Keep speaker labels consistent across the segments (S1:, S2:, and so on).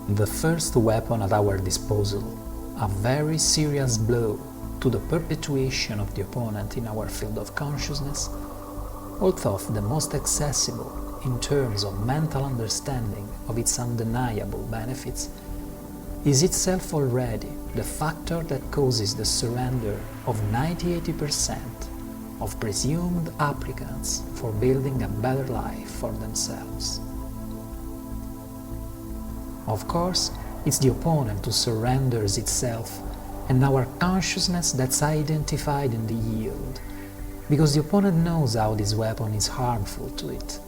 S1: The first weapon at our disposal, a very serious blow to the perpetuation of the opponent in our field of consciousness, although the most accessible in terms of mental understanding of its undeniable benefits, is itself already the factor that causes the surrender of 90–80% of presumed applicants for building a better life for themselves. Of course, it's the opponent who surrenders itself and our consciousness that's identified in the yield, because the opponent knows how this weapon is harmful to it.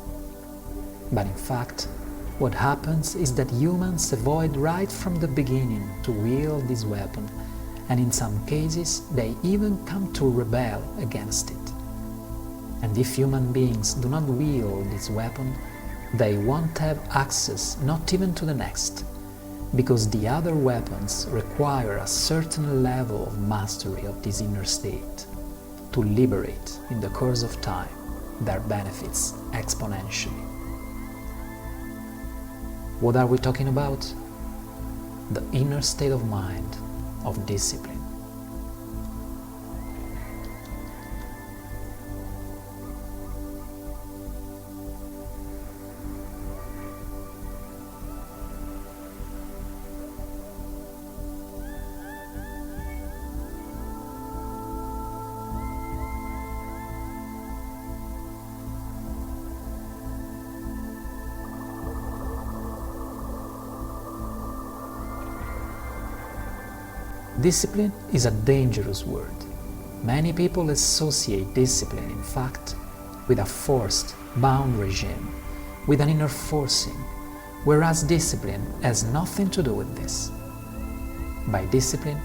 S1: But in fact, what happens is that humans avoid right from the beginning to wield this weapon, and in some cases they even come to rebel against it. And if human beings do not wield this weapon, they won't have access not even to the next, because the other weapons require a certain level of mastery of this inner state to liberate, in the course of time, their benefits exponentially. What are we talking about? The inner state of mind of discipline. Discipline is a dangerous word. Many people associate discipline, in fact, with a forced, bound regime, with an inner forcing, whereas discipline has nothing to do with this. By discipline,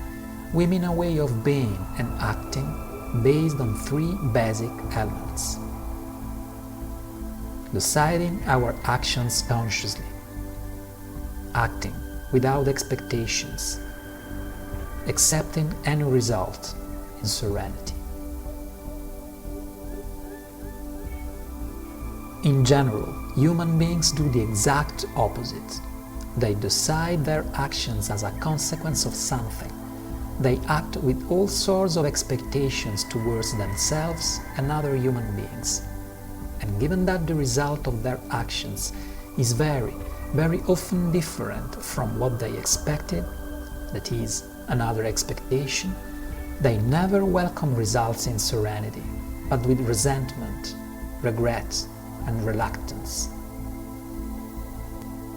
S1: we mean a way of being and acting based on three basic elements: deciding our actions consciously, acting without expectations, accepting any result in serenity. In general, human beings do the exact opposite. They decide their actions as a consequence of something. They act with all sorts of expectations towards themselves and other human beings. And given that the result of their actions is very, very often different from what they expected, that is, another expectation, they never welcome results in serenity, but with resentment, regret, and reluctance.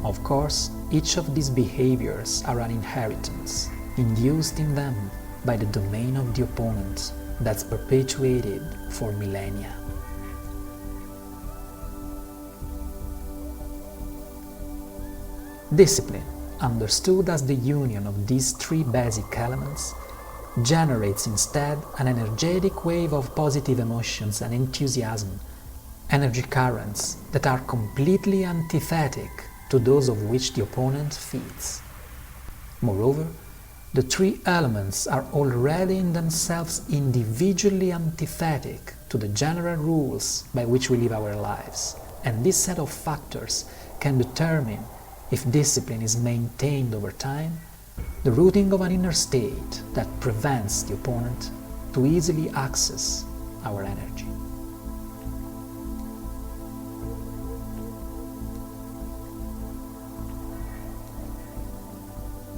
S1: Of course, each of these behaviors are an inheritance, induced in them by the domain of the opponent that's perpetuated for millennia. Discipline, understood as the union of these three basic elements, generates instead an energetic wave of positive emotions and enthusiasm, energy currents that are completely antithetic to those of which the opponent feeds. Moreover, the three elements are already in themselves individually antithetic to the general rules by which we live our lives, and this set of factors can determine, if discipline is maintained over time, the rooting of an inner state that prevents the opponent to easily access our energy.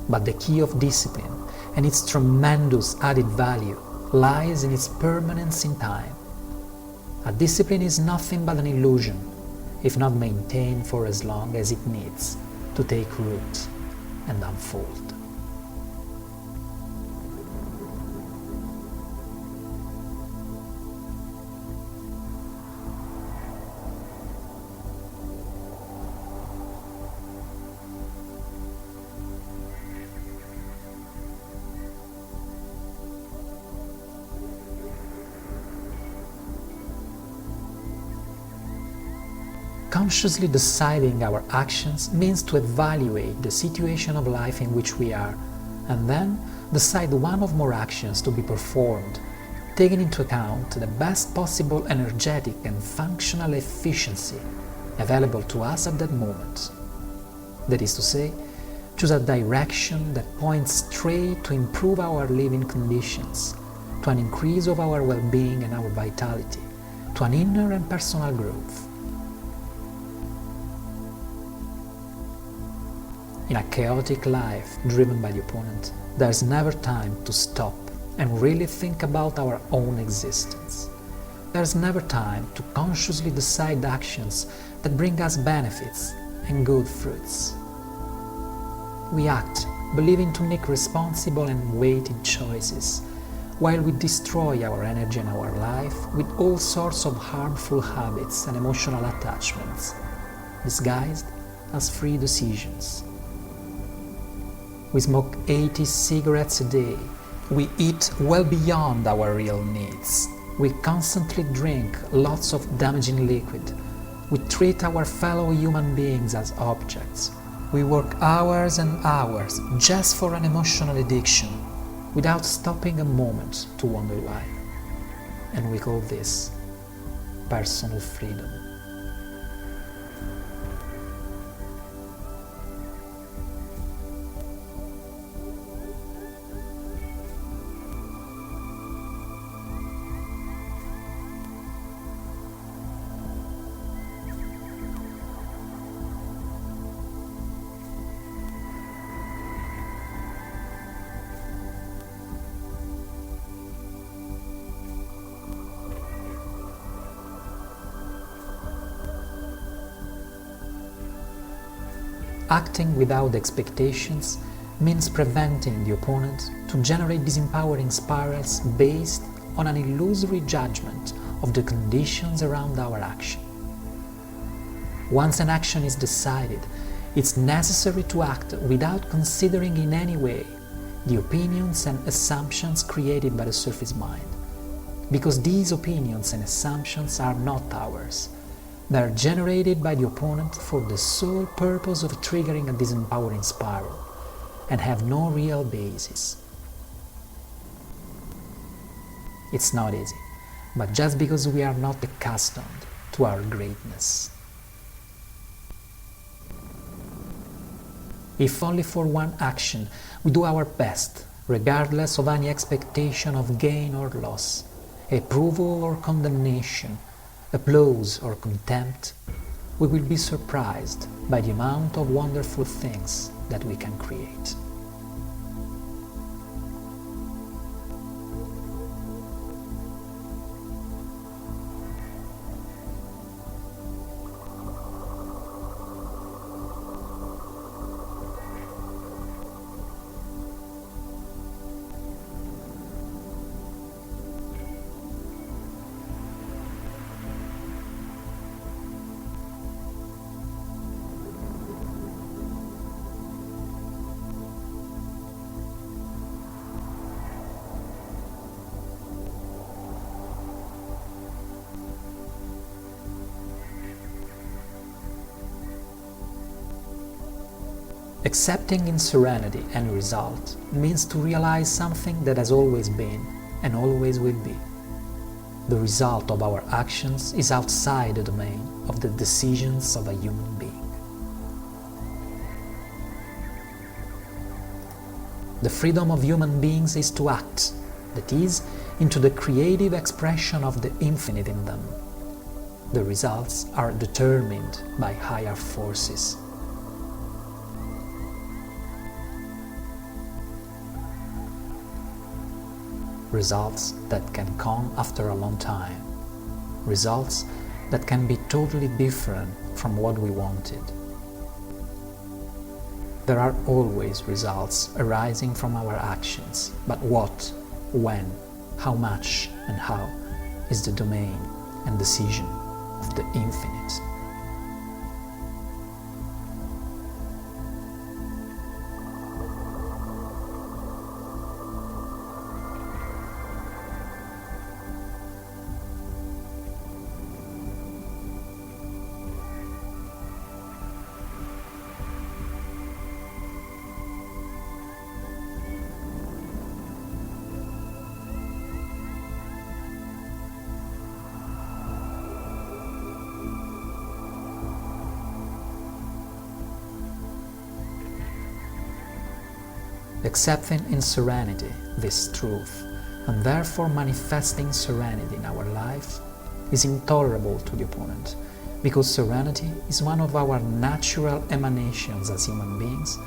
S1: But the key of discipline and its tremendous added value lies in its permanence in time. A discipline is nothing but an illusion, if not maintained for as long as it needs to take root and unfold. Consciously deciding our actions means to evaluate the situation of life in which we are, and then decide one or more actions to be performed, taking into account the best possible energetic and functional efficiency available to us at that moment. That is to say, choose a direction that points straight to improve our living conditions, to an increase of our well-being and our vitality, to an inner and personal growth. In a chaotic life driven by the opponent, there's never time to stop and really think about our own existence. There's never time to consciously decide actions that bring us benefits and good fruits. We act, believing to make responsible and weighted choices, while we destroy our energy and our life with all sorts of harmful habits and emotional attachments, disguised as free decisions. We smoke 80 cigarettes a day. We eat well beyond our real needs. We constantly drink lots of damaging liquid. We treat our fellow human beings as objects. We work hours and hours just for an emotional addiction, without stopping a moment to wonder why. And we call this personal freedom. Acting without expectations means preventing the opponent to generate disempowering spirals based on an illusory judgment of the conditions around our action. Once an action is decided, it's necessary to act without considering in any way the opinions and assumptions created by the surface mind, because these opinions and assumptions are not ours. They are generated by the opponent for the sole purpose of triggering a disempowering spiral, and have no real basis. It's not easy, but just because we are not accustomed to our greatness. If only for one action we do our best, regardless of any expectation of gain or loss, approval or condemnation, applause or contempt, we will be surprised by the amount of wonderful things that we can create. Accepting in serenity any result means to realize something that has always been and always will be. The result of our actions is outside the domain of the decisions of a human being. The freedom of human beings is to act, that is, into the creative expression of the infinite in them. The results are determined by higher forces. Results that can come after a long time. Results that can be totally different from what we wanted. There are always results arising from our actions, but what, when, how much, and how is the domain and decision of the infinite. accepting in serenity this truth, and therefore manifesting serenity in our life, is intolerable to the opponent, because serenity is one of our natural emanations as human beings,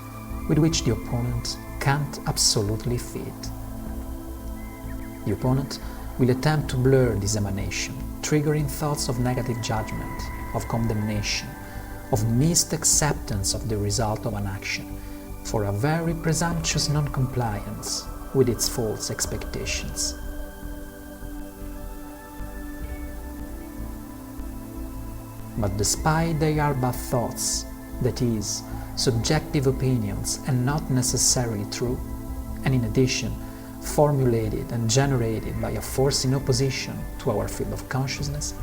S1: with which the opponent can't absolutely fit. The opponent will attempt to blur this emanation, triggering thoughts of negative judgment, of condemnation, of missed acceptance of the result of an action, for a very presumptuous non-compliance with its false expectations. But despite they are but thoughts, that is, subjective opinions and not necessarily true, and in addition, formulated and generated by a force in opposition to our field of consciousness,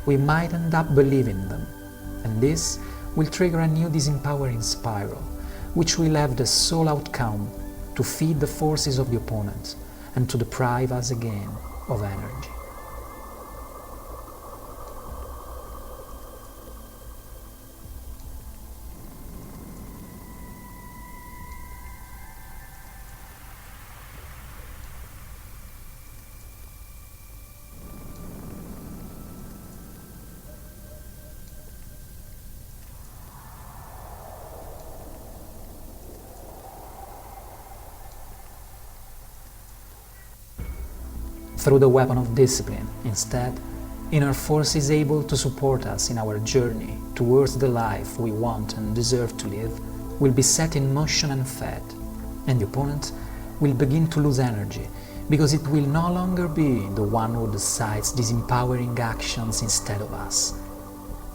S1: we might end up believing them, and this will trigger a new disempowering spiral, which will have the sole outcome to feed the forces of the opponent and to deprive us again of energy. Through the weapon of discipline, instead, inner force is able to support us in our journey towards the life we want and deserve to live, will be set in motion and fed, and the opponent will begin to lose energy, because it will no longer be the one who decides disempowering actions instead of us,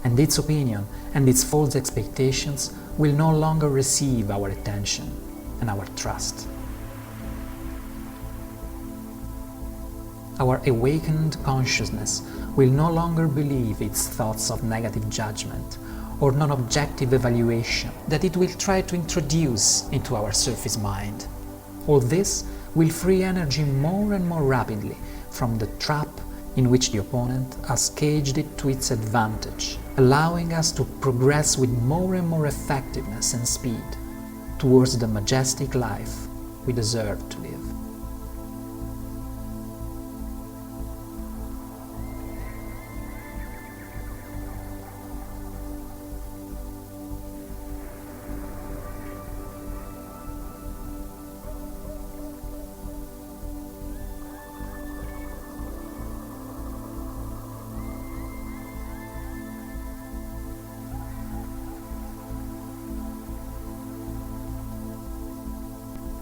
S1: and its opinion and its false expectations will no longer receive our attention and our trust. Our awakened consciousness will no longer believe its thoughts of negative judgment or non-objective evaluation that it will try to introduce into our surface mind. All this will free energy more and more rapidly from the trap in which the opponent has caged it to its advantage, allowing us to progress with more and more effectiveness and speed towards the majestic life we deserve to live.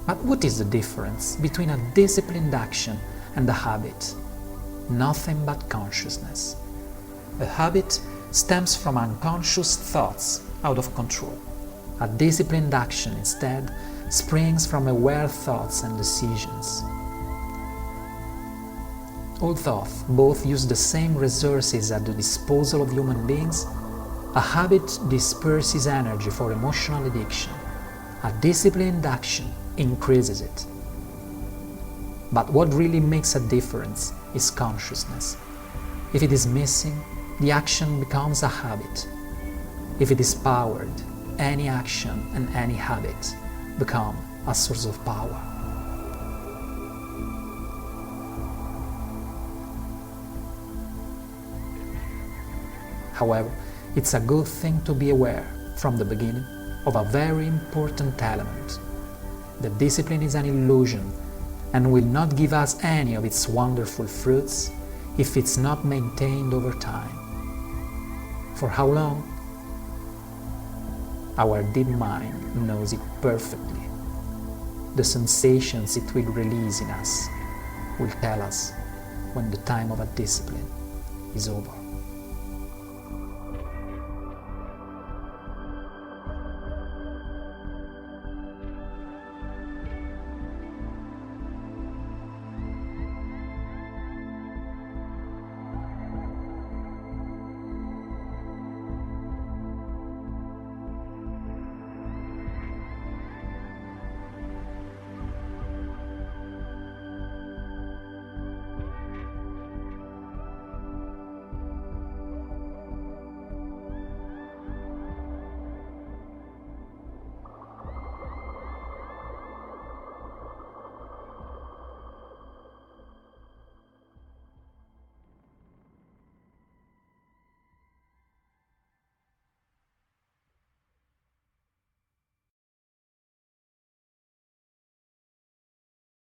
S1: But what is the difference between a disciplined action and a habit? Nothing but consciousness. A habit stems from unconscious thoughts out of control. A disciplined action, instead, springs from aware thoughts and decisions. Although both use the same resources at the disposal of human beings, a habit disperses energy for emotional addiction. A disciplined action increases it. But what really makes a difference is consciousness. If it is missing, the action becomes a habit. If it is powered, any action and any habit become a source of power. However, it's a good thing to be aware from the beginning of a very important element. The discipline is an illusion and will not give us any of its wonderful fruits if it's not maintained over time. For how long? Our deep mind knows it perfectly. The sensations it will release in us will tell us when the time of a discipline is over.